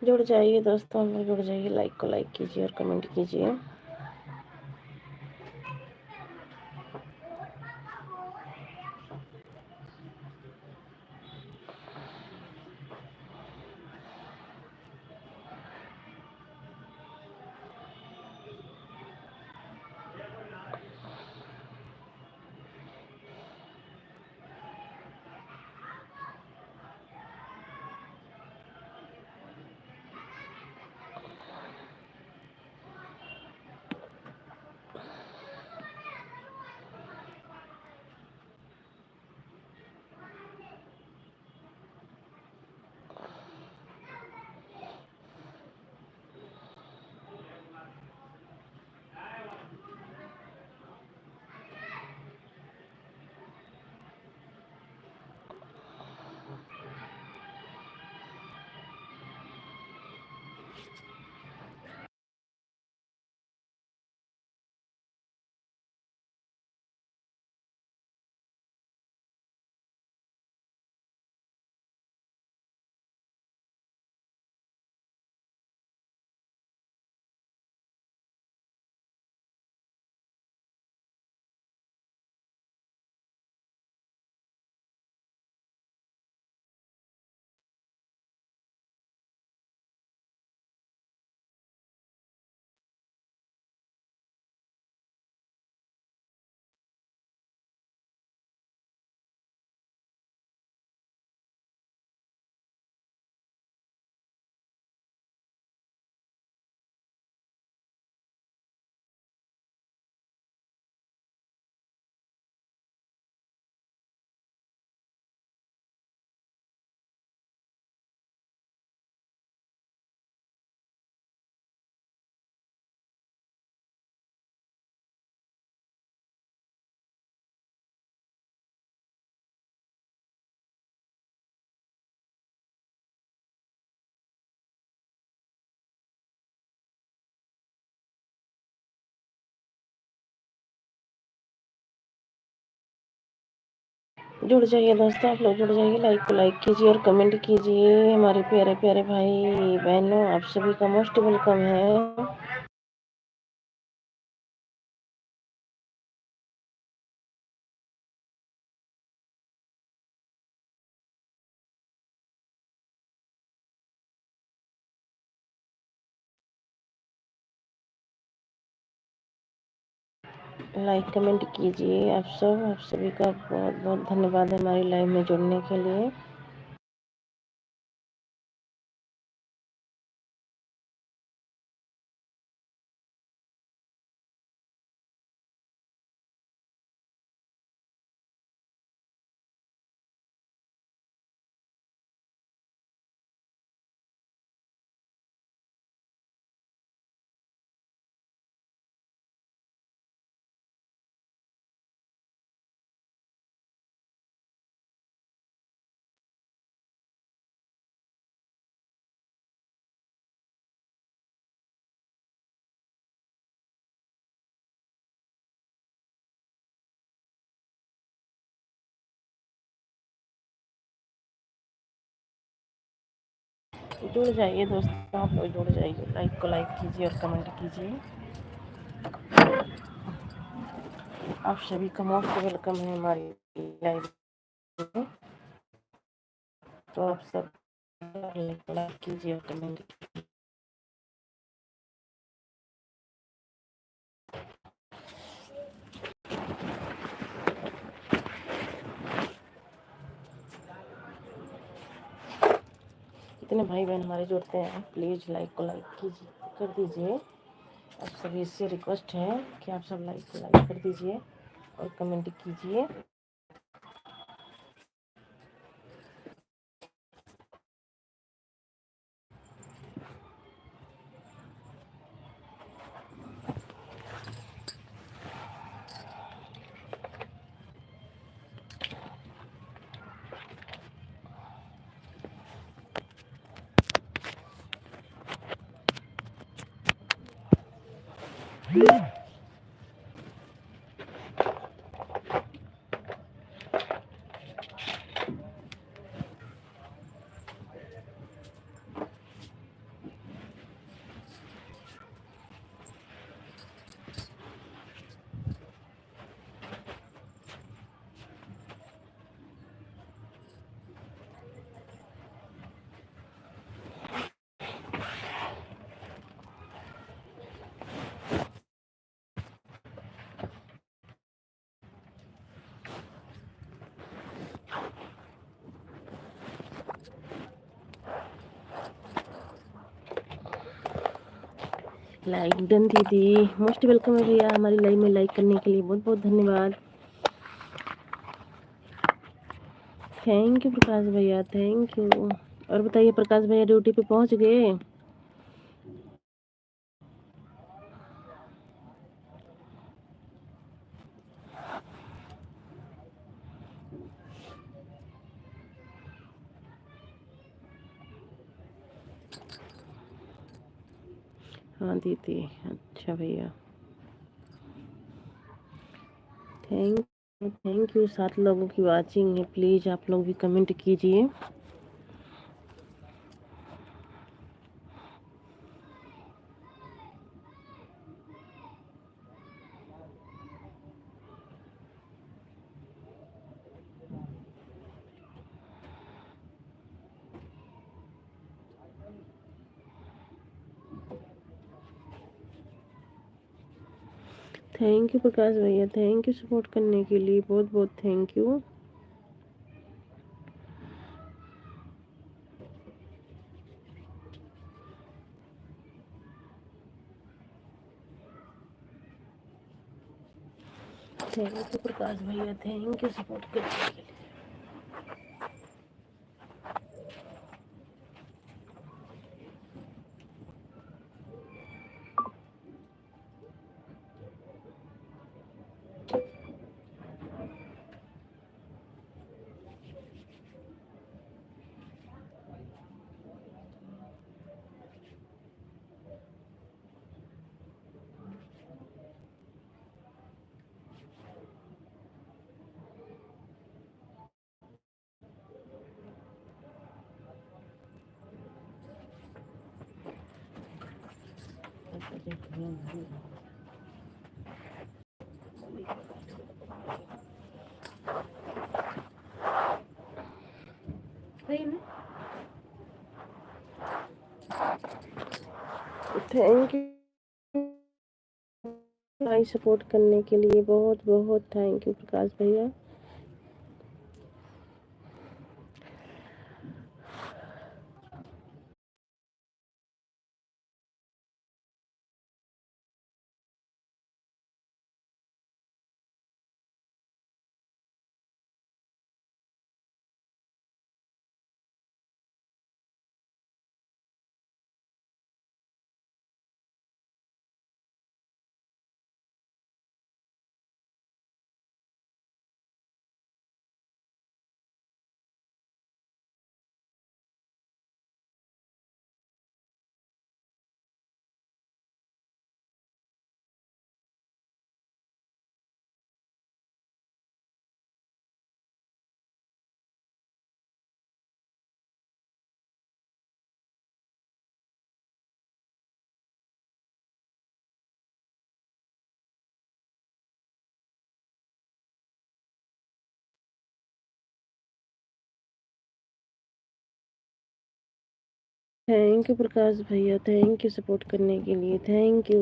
जुड़ जाइए दोस्तों, हम लोग जुड़ जाइए, लाइक को लाइक कीजिए और कमेंट कीजिए। जुड़ जाइए दोस्तों, आप लोग जुड़ जाइए, लाइक को लाइक कीजिए और कमेंट कीजिए। हमारे प्यारे प्यारे भाई बहनों, आप सभी का मोस्ट वेलकम है। लाइक कमेंट कीजिए। आप सभी का बहुत बहुत धन्यवाद है हमारी लाइव में जुड़ने के लिए। जुड़ जाइए दोस्तों, आप लोग जुड़ जाइए, लाइक को लाइक कीजिए और कमेंट कीजिए। आप सभी का मोस्ट वेलकम है हमारी लाइव में। तो आप सब लाइक कीजिए और कमेंट। इतने भाई बहन हमारे जुड़ते हैं, प्लीज़ लाइक को लाइक कीजिए, कर दीजिए। आप सभी से रिक्वेस्ट है कि आप सब लाइक को लाइक कर दीजिए और कमेंट कीजिए। लाइक डन दीदी, मोस्ट वेलकम है भैया हमारी लाइव में लाइक करने के लिए, बहुत बहुत धन्यवाद। थैंक यू प्रकाश भैया, थैंक यू। और बताइए प्रकाश भैया ड्यूटी पे पहुंच गए? हाँ दीदी, अच्छा भैया, थैंक यू। 7 लोगों की वाचिंग है, प्लीज़ आप लोग भी कमेंट कीजिए। थैंक यू प्रकाश भैया, थैंक यू सपोर्ट करने के लिए, बहुत बहुत thank you. Thank you Prakash भैया, थैंक यू सपोर्ट करने के लिए। थैंक यू भाई सपोर्ट करने के लिए, बहुत बहुत थैंक यू प्रकाश भैया। थैंक यू प्रकाश भैया, थैंक यू सपोर्ट करने के लिए, थैंक यू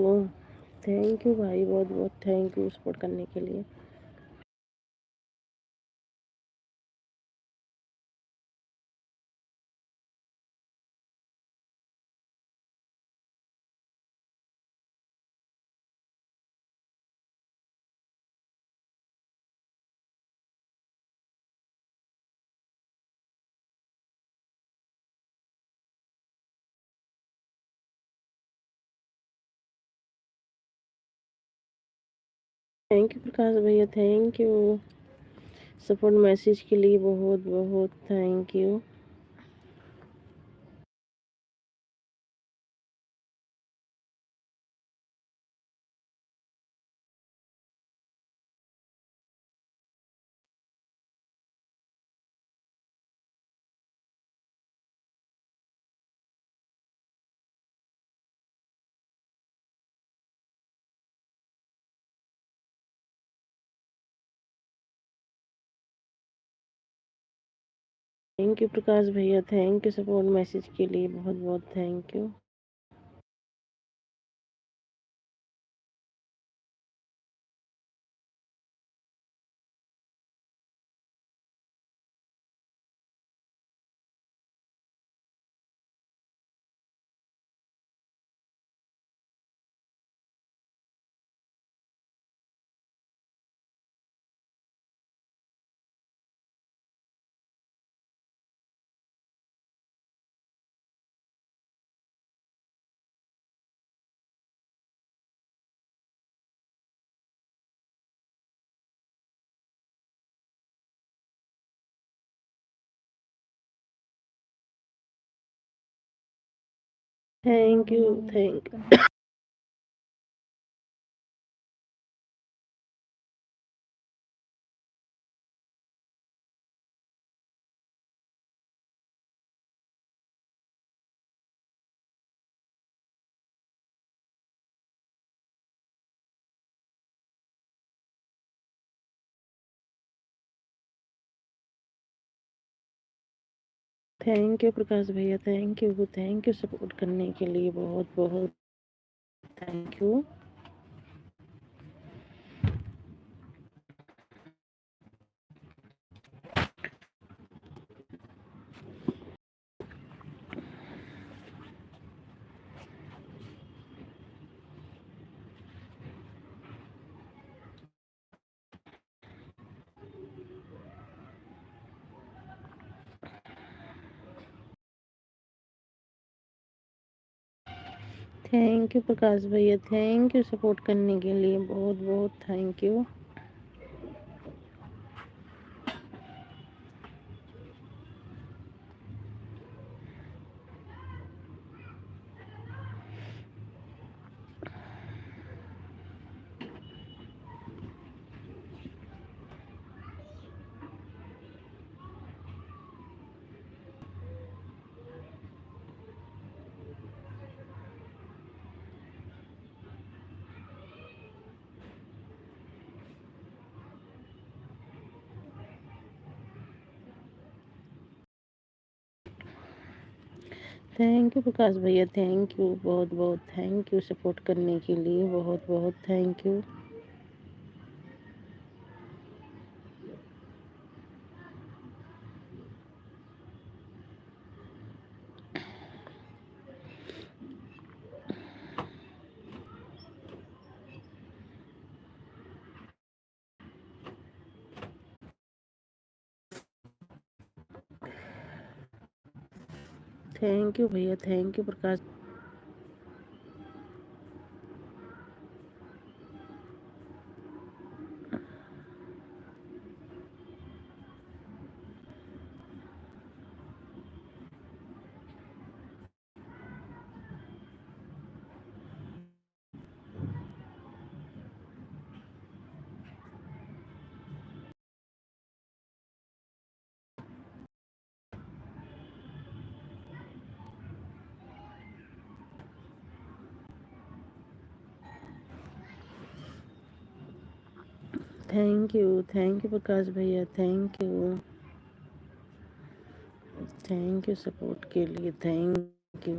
भाई, बहुत बहुत थैंक यू सपोर्ट करने के लिए। थैंक यू प्रकाश भैया, थैंक यू सपोर्ट मैसेज के लिए, बहुत बहुत thank you. Thank you Prakash भैया, थैंक यू सपोर्ट मैसेज के लिए, बहुत बहुत thank you. Thank you, thank thank you Prakash भैया, थैंक यू सपोर्ट करने के लिए, बहुत बहुत thank you. Thank you Prakash भैया, थैंक यू सपोर्ट करने के लिए, बहुत बहुत thank you. Thank you Prakash भैया, थैंक यू, बहुत बहुत थैंक यू सपोर्ट करने के लिए, बहुत बहुत थैंक यू। थैंक यू भैया, thank you Prakash. Thank you Prakash भैया, थैंक यू सपोर्ट के लिए, thank you.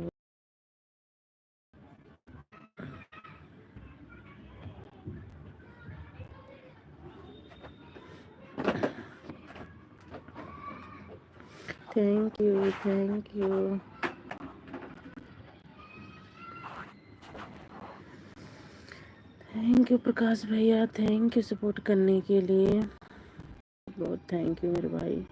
Thank you, thank you. Thank you Prakash भैया, थैंक यू सपोर्ट करने के लिए, बहुत थैंक यू मेरे भाई।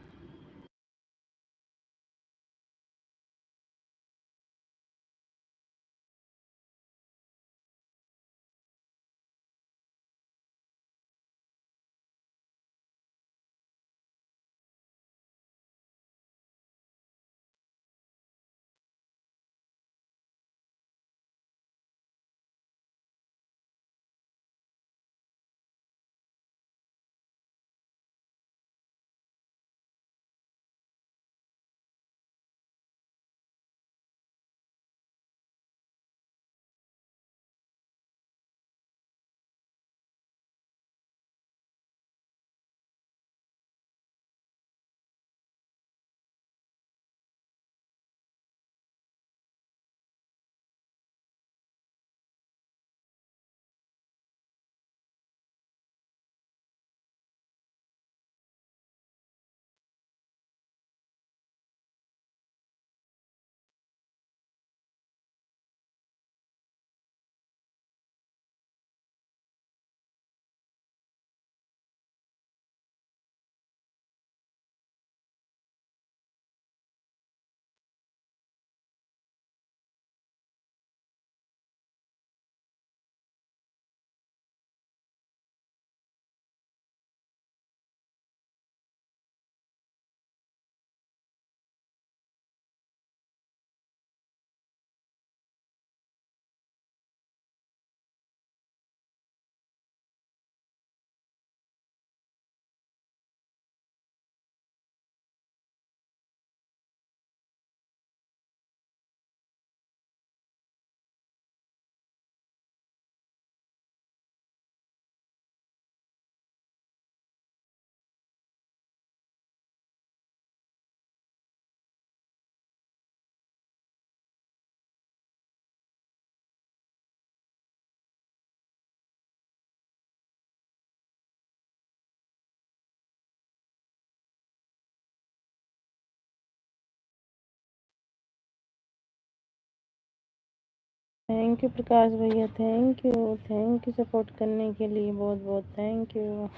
थैंक यू प्रकाश भैया, thank you, thank you support करने के लिए, बहुत बहुत थैंक यू।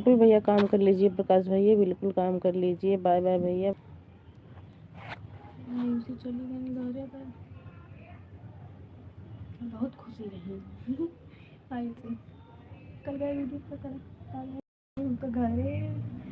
बिल्कुल भैया काम कर लीजिए, प्रकाश भैया बिल्कुल काम कर लीजिए। बाय बाय भैया। से चली गई घरे पर, बहुत खुशी रही आई से। कल गए वीडियो पर, कल उनका घर है,